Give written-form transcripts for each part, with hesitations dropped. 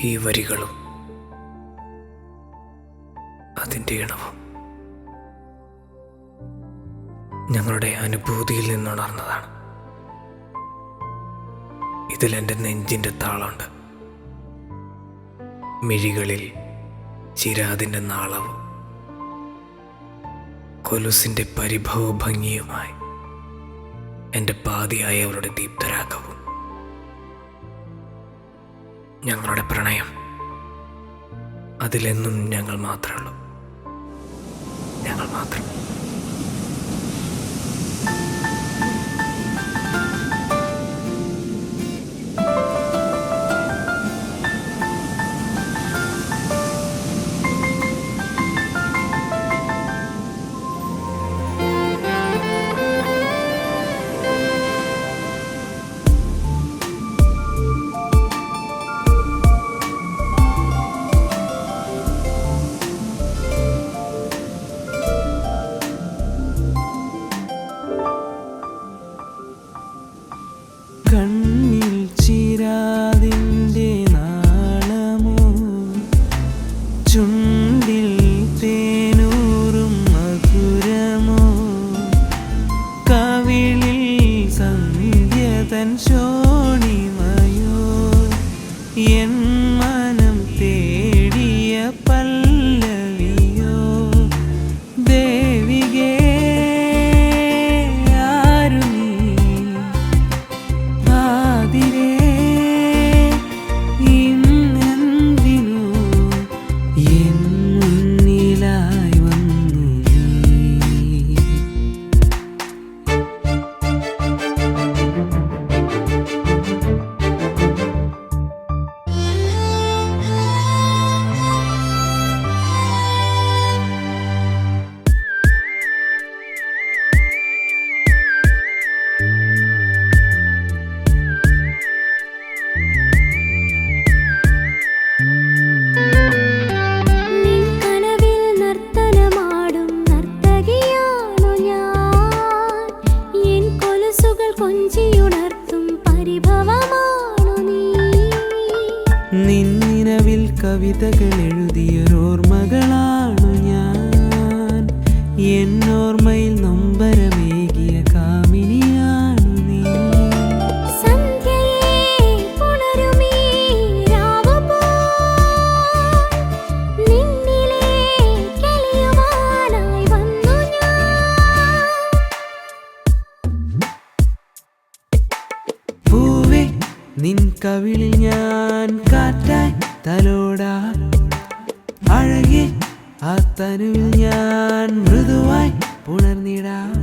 ഈ വരികളും അതിൻ്റെ ഇണവും ഞങ്ങളുടെ അനുഭൂതിയിൽ നിന്നുണർന്നതാണ്. ഇതിലെൻ്റെ നെഞ്ചിൻ്റെ താളമുണ്ട്, മിഴികളിൽ ചിരാതിൻ്റെ നാളവും കൊലുസിൻ്റെ പരിഭവ ഭംഗിയുമായി എൻ്റെ പാതിയായവരുടെ ദീപ്തരാഗവും. ഞങ്ങളുടെ പ്രണയം അതിലെന്നും ഞങ്ങൾ മാത്രമേ ഉള്ളൂ, ഞങ്ങൾ മാത്രം. കണ്ണിൽ ചിരാതിൻ്റെ നാളമോ, ചുണ്ടിൽ തേനൂറും മധുരമോ, കവിളിൽ സന്ധ്യ തൻ ശോണിമയോ, എൻ മനം തേടിയ പല്ലവിയോ, ദേവികേ നിന്നിനവിൽ കവിതകൾ എഴുതിയൊരോർമ്മകളാണു ഞാൻ, എന്നോർമ്മയിൽ നൊമ്പരമേകിയ കാമിനിയാണു നീ. പൂവേ നിൻ കവിളിൽ ഞാൻ കാറ്റായി തലോടാൻ, അഴകെ ആ തനുവിൽ ഞാൻ മൃദുവായി പുണർന്നിടാൻ.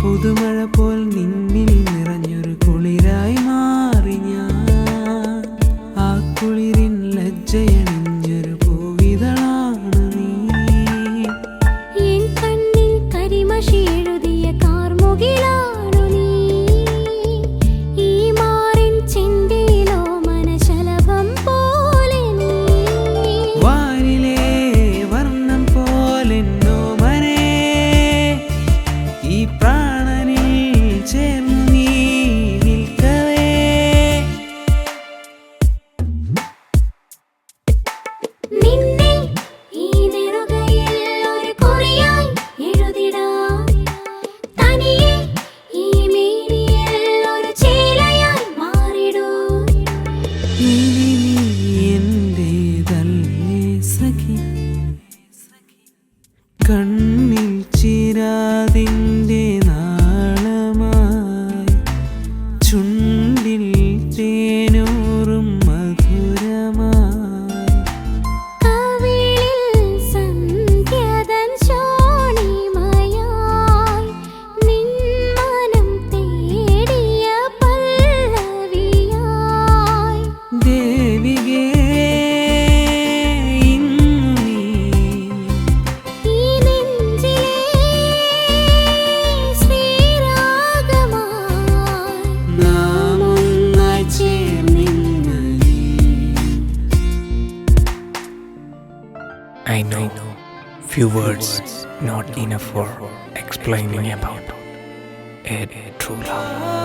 പുതുമഴ പോൽ നിന്നിൽ നിറഞ്ഞൊരു കുളിരായി മാറി ഞാൻ, ആ കുളിരിൻ ലജ്ജയണിഞ്ഞൊരു പൂവിതളാണ് നീ. എൻ കണ്ണിൽ കരിമഷി എഴുതിയ കാർമുകിലാണു നീ, ഈ മാറിൻ ചെണ്ടിയിലോ മനശലഭം പോലെ നീ. വാനിലെ വർണ്ണം പോലെന്നോ മനേ, ഈ പ്രാണനിൽ ചേർന്നു നീ നിൽക്കവേ. നിന്നെ ഈ നെറുകയിൽ ഒരു കുറിയായി എഴുതിടാം, തനിയെ ഈ മേനിയിൽ ഒരു ചേലയായി മാറിടൂ. ഇനി നീ എന്റേതല്ലേ സഖി, കണ്ണിൽ ചിരാതിൻ്റെ നാളമായി, ചുണ്ടിൽ തേനൂറും മധുരമായി, കവിളിൽ സന്ധ്യ തൻ ശോണിമയായി, നിൻ മനം തേടിയ പല്ലവിയോ. I know few words not enough for explaining about a true love.